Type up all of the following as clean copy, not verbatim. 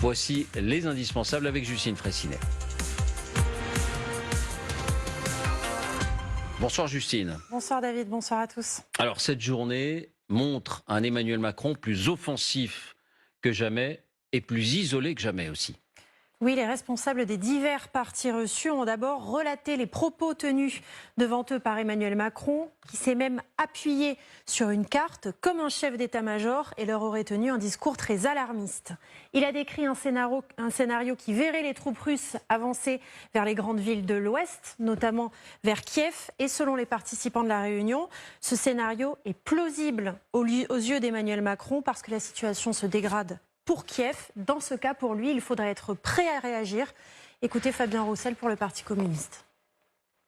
Voici les indispensables avec Justine Fraissinet. Bonsoir Justine. Bonsoir David, bonsoir à tous. Alors cette journée montre un Emmanuel Macron plus offensif que jamais et plus isolé que jamais aussi. Oui, les responsables des divers partis reçus ont d'abord relaté les propos tenus devant eux par Emmanuel Macron, qui s'est même appuyé sur une carte comme un chef d'état-major et leur aurait tenu un discours très alarmiste. Il a décrit un scénario qui verrait les troupes russes avancer vers les grandes villes de l'Ouest, notamment vers Kiev. Et selon les participants de la réunion, ce scénario est plausible aux yeux d'Emmanuel Macron parce que la situation se dégrade pour Kiev. Dans ce cas, pour lui, il faudrait être prêt à réagir. Écoutez Fabien Roussel pour le Parti communiste.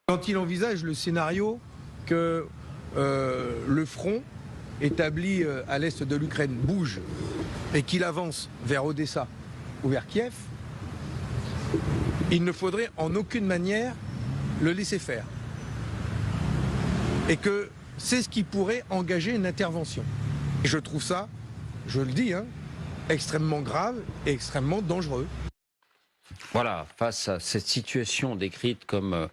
Quand il envisage le scénario que le front établi à l'est de l'Ukraine bouge et qu'il avance vers Odessa ou vers Kiev, il ne faudrait en aucune manière le laisser faire. Et que c'est ce qui pourrait engager une intervention. Et je trouve ça, je le dis, extrêmement grave et extrêmement dangereux. Voilà, face à cette situation décrite comme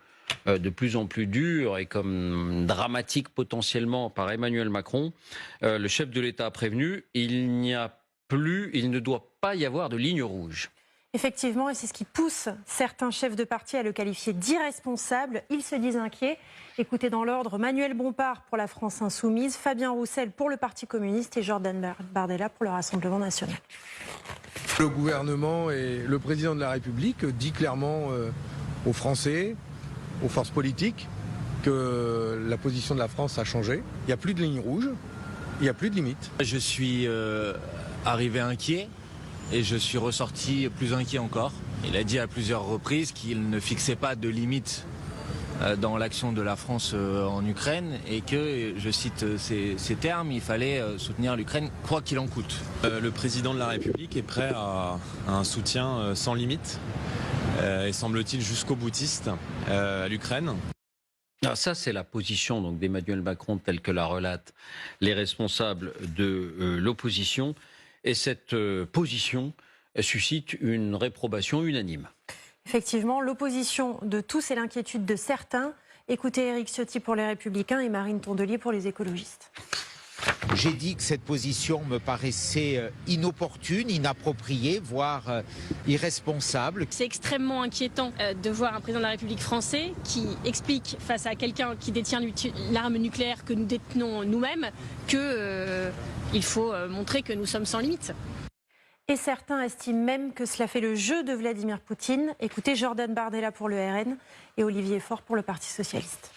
de plus en plus dure et comme dramatique potentiellement par Emmanuel Macron, le chef de l'État a prévenu, il ne doit pas y avoir de ligne rouge. Effectivement, et c'est ce qui pousse certains chefs de parti à le qualifier d'irresponsable. Ils se disent inquiets. Écoutez dans l'ordre Manuel Bompard pour la France Insoumise, Fabien Roussel pour le Parti communiste et Jordan Bardella pour le Rassemblement national. Le gouvernement et le président de la République dit clairement aux Français, aux forces politiques, que la position de la France a changé. Il n'y a plus de ligne rouge, il n'y a plus de limite. Je suis arrivé inquiet. Et je suis ressorti plus inquiet encore. Il a dit à plusieurs reprises qu'il ne fixait pas de limite dans l'action de la France en Ukraine et que, je cite ces termes, il fallait soutenir l'Ukraine quoi qu'il en coûte. Le président de la République est prêt à un soutien sans limite et semble-t-il jusqu'au boutiste à l'Ukraine. Alors ça, c'est la position donc d'Emmanuel Macron telle que la relatent les responsables de l'opposition. Et cette position suscite une réprobation unanime. Effectivement, l'opposition de tous et l'inquiétude de certains. Écoutez Éric Ciotti pour les Républicains et Marine Tondelier pour les écologistes. J'ai dit que cette position me paraissait inopportune, inappropriée, voire irresponsable. C'est extrêmement inquiétant de voir un président de la République français qui explique face à quelqu'un qui détient l'arme nucléaire que nous détenons nous-mêmes qu'il faut montrer que nous sommes sans limite. Et certains estiment même que cela fait le jeu de Vladimir Poutine. Écoutez Jordan Bardella pour le RN et Olivier Faure pour le Parti socialiste.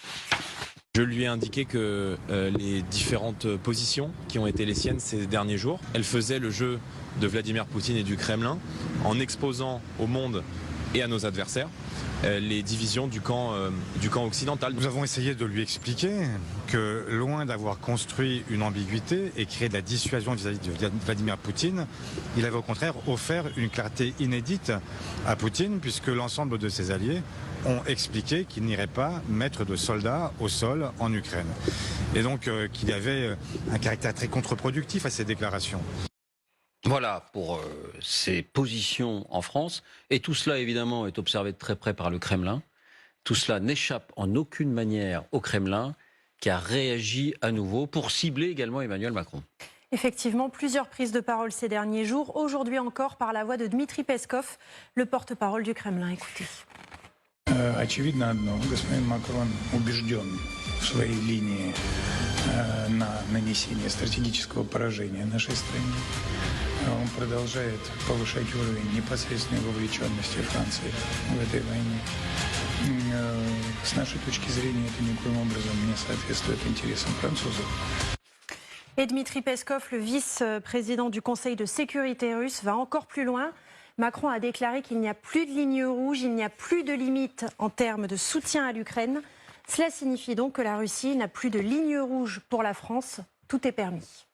Je lui ai indiqué que les différentes positions qui ont été les siennes ces derniers jours, elles faisaient le jeu de Vladimir Poutine et du Kremlin en exposant au monde et à nos adversaires les divisions du camp occidental. Nous avons essayé de lui expliquer que loin d'avoir construit une ambiguïté et créé de la dissuasion vis-à-vis de Vladimir Poutine, il avait au contraire offert une clarté inédite à Poutine puisque l'ensemble de ses alliés ont expliqué qu'ils n'iraient pas mettre de soldats au sol en Ukraine. Et donc qu'il y avait un caractère très contre-productif à ces déclarations. Voilà pour ces positions en France. Et tout cela, évidemment, est observé de très près par le Kremlin. Tout cela n'échappe en aucune manière au Kremlin, qui a réagi à nouveau pour cibler également Emmanuel Macron. Effectivement, plusieurs prises de parole ces derniers jours. Aujourd'hui encore par la voix de Dmitri Peskov, le porte-parole du Kremlin. Écoutez. Очевидно одно, господин Макрон убежден в своей линии на нанесение стратегического поражения нашей стране. Он продолжает повышать уровень непосредственной вовлеченности Франции в этой войне. С нашей точки зрения это никоим образом не соответствует интересам французов. Et Dmitri Peskov, le vice-président du Conseil de sécurité russe, va encore plus loin. Macron a déclaré qu'il n'y a plus de ligne rouge, il n'y a plus de limite en termes de soutien à l'Ukraine. Cela signifie donc que la Russie n'a plus de ligne rouge pour la France. Tout est permis.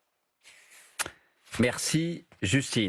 Merci Justine.